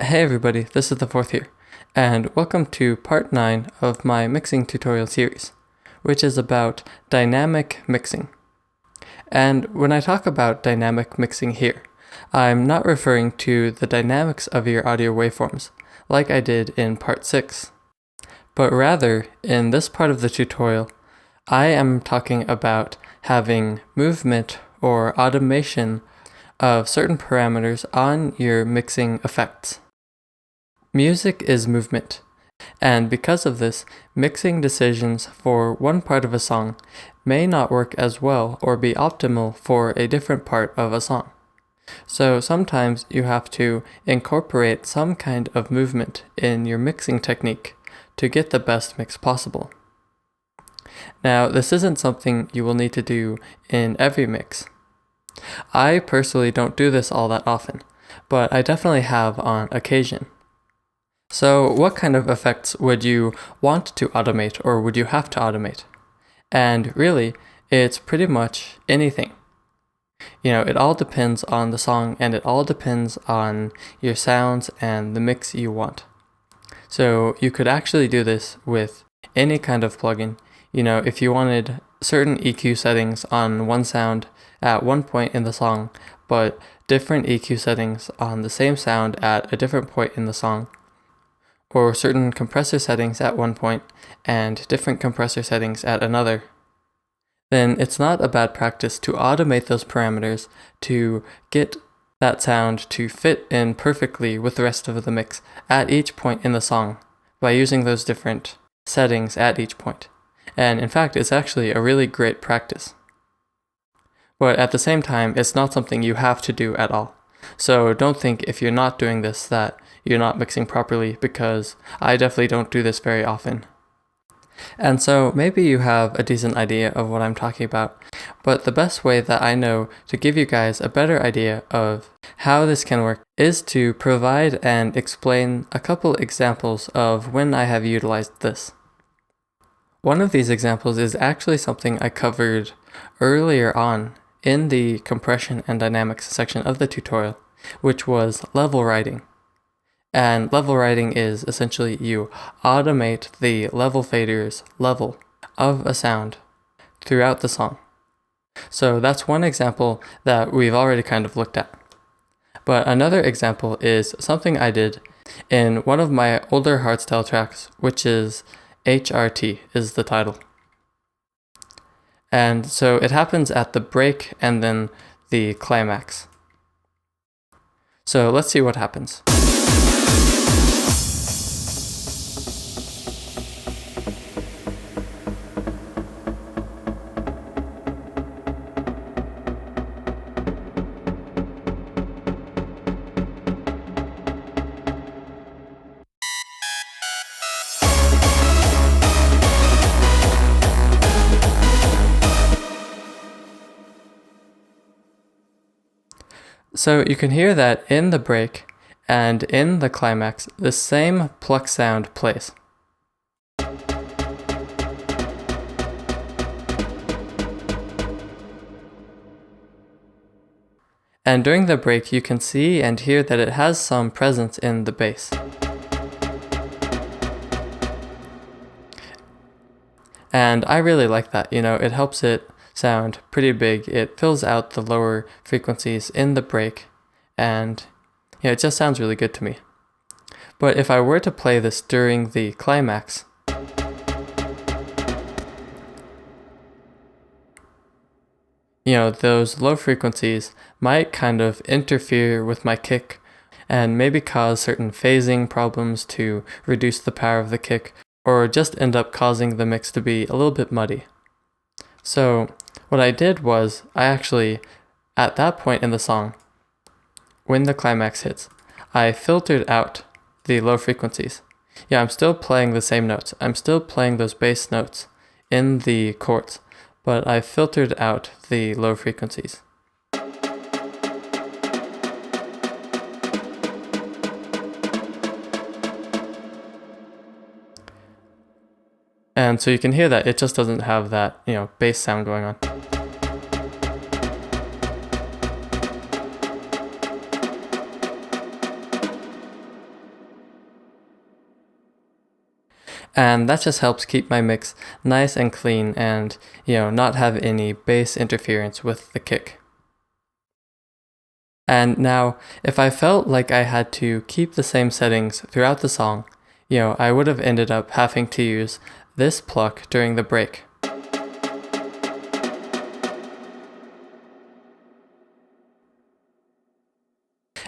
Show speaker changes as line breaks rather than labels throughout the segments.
Hey everybody, this is the fourth here, and welcome to part 9 of my mixing tutorial series, which is about dynamic mixing. And when I talk about dynamic mixing here, I'm not referring to the dynamics of your audio waveforms, like I did in part 6, but rather, in this part of the tutorial, I am talking about having movement or automation of certain parameters on your mixing effects. Music is movement, and because of this, mixing decisions for one part of a song may not work as well or be optimal for a different part of a song. So sometimes you have to incorporate some kind of movement in your mixing technique to get the best mix possible. Now, this isn't something you will need to do in every mix. I personally don't do this all that often, but I definitely have on occasion. So what kind of effects would you want to automate or would you have to automate? And really, it's pretty much anything. It all depends on the song and it all depends on your sounds and the mix you want. So you could actually do this with any kind of plugin. If you wanted certain EQ settings on one sound at one point in the song, but different EQ settings on the same sound at a different point in the song, or certain compressor settings at one point and different compressor settings at another, then it's not a bad practice to automate those parameters to get that sound to fit in perfectly with the rest of the mix at each point in the song by using those different settings at each point. And in fact, it's actually a really great practice. But at the same time, it's not something you have to do at all. So don't think if you're not doing this that you're not mixing properly, because I definitely don't do this very often. And so maybe you have a decent idea of what I'm talking about, but the best way that I know to give you guys a better idea of how this can work is to provide and explain a couple examples of when I have utilized this. One of these examples is actually something I covered earlier on in the compression and dynamics section of the tutorial, which was level writing. And level writing is essentially you automate the level fader's level of a sound throughout the song. So that's one example that we've already kind of looked at. But another example is something I did in one of my older hardstyle tracks, which is HRT is the title. And so it happens at the break and then the climax. So let's see what happens. So you can hear that in the break and in the climax, the same pluck sound plays. And during the break, you can see and hear that it has some presence in the bass. And I really like that, it helps it sound pretty big. It fills out the lower frequencies in the break, and it just sounds really good to me. But if I were to play this during the climax, those low frequencies might kind of interfere with my kick and maybe cause certain phasing problems to reduce the power of the kick, or just end up causing the mix to be a little bit muddy. So what I did was, I actually, at that point in the song, when the climax hits, I filtered out the low frequencies. I'm still playing the same notes. I'm still playing those bass notes in the chords, but I filtered out the low frequencies. And so you can hear that it just doesn't have that, bass sound going on. And that just helps keep my mix nice and clean and, not have any bass interference with the kick. And now, if I felt like I had to keep the same settings throughout the song, I would have ended up having to use this pluck during the break.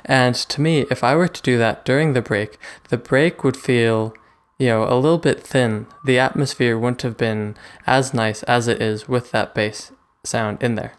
And to me, if I were to do that during the break would feel, a little bit thin. The atmosphere wouldn't have been as nice as it is with that bass sound in there.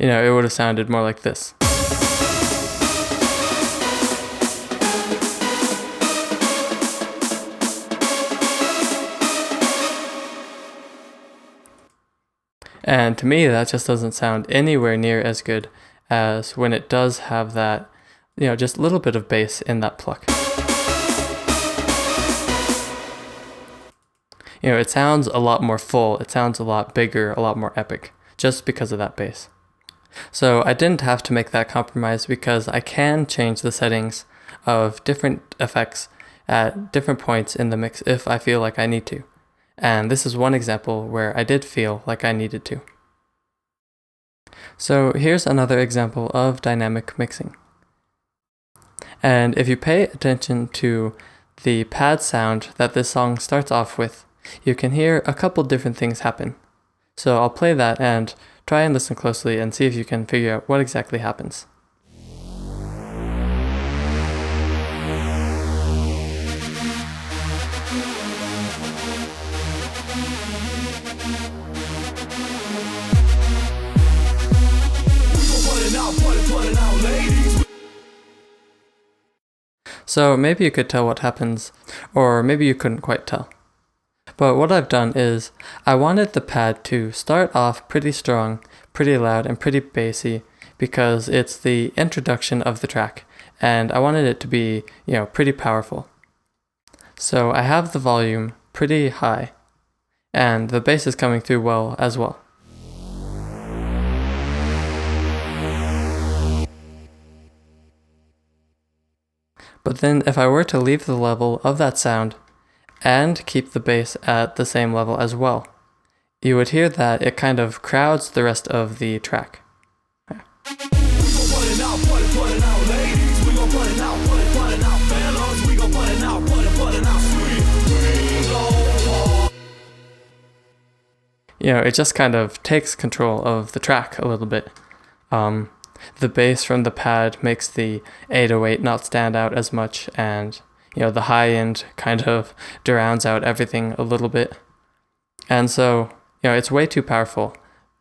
It would have sounded more like this. And to me, that just doesn't sound anywhere near as good as when it does have that, just a little bit of bass in that pluck. It sounds a lot more full, it sounds a lot bigger, a lot more epic, just because of that bass. So I didn't have to make that compromise because I can change the settings of different effects at different points in the mix if I feel like I need to. And this is one example where I did feel like I needed to. So here's another example of dynamic mixing. And if you pay attention to the pad sound that this song starts off with, you can hear a couple different things happen. So I'll play that and try and listen closely and see if you can figure out what exactly happens. So maybe you could tell what happens, or maybe you couldn't quite tell. But what I've done is, I wanted the pad to start off pretty strong, pretty loud, and pretty bassy, because it's the introduction of the track, and I wanted it to be, pretty powerful. So I have the volume pretty high, and the bass is coming through well as well. But then if I were to leave the level of that sound, and keep the bass at the same level as well, you would hear that it kind of crowds the rest of the track. It just kind of takes control of the track a little bit. The bass from the pad makes the 808 not stand out as much, and the high end kind of drowns out everything a little bit. And so, it's way too powerful.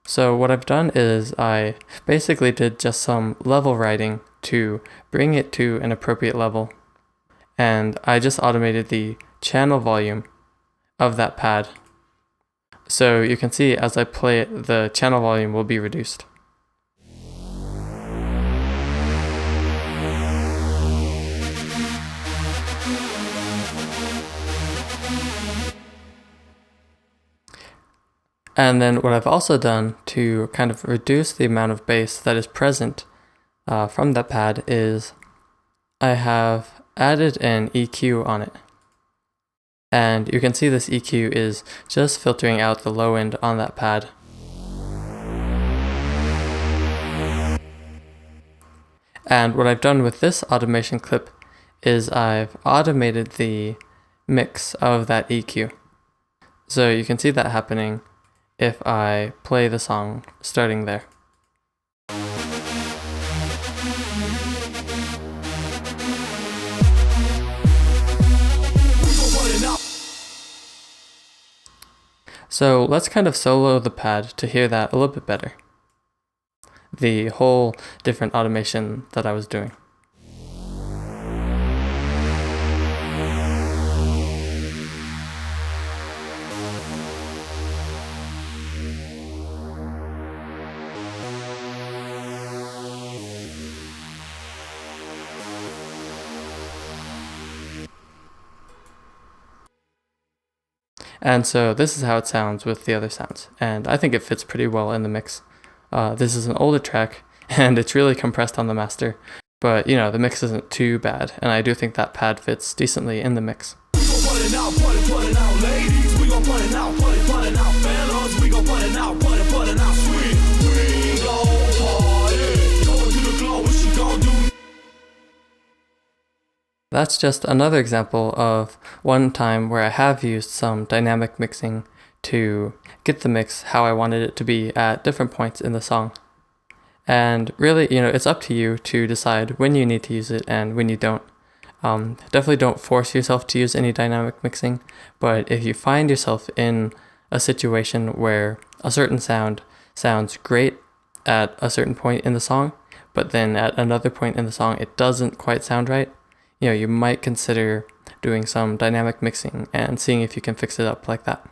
So what I've done is I basically did just some level writing to bring it to an appropriate level. And I just automated the channel volume of that pad. So you can see as I play it, the channel volume will be reduced. And then what I've also done to kind of reduce the amount of bass that is present from that pad is I have added an EQ on it. And you can see this EQ is just filtering out the low end on that pad. And what I've done with this automation clip is I've automated the mix of that EQ. So you can see that happening if I play the song starting there. So let's kind of solo the pad to hear that a little bit better. The whole different automation that I was doing. And so this is how it sounds with the other sounds. And I think it fits pretty well in the mix. This is an older track, and it's really compressed on the master. But, the mix isn't too bad, and I do think that pad fits decently in the mix. That's just another example of one time where I have used some dynamic mixing to get the mix how I wanted it to be at different points in the song. And really, it's up to you to decide when you need to use it and when you don't. Definitely don't force yourself to use any dynamic mixing, but if you find yourself in a situation where a certain sound sounds great at a certain point in the song, but then at another point in the song it doesn't quite sound right, you might consider doing some dynamic mixing and seeing if you can fix it up like that.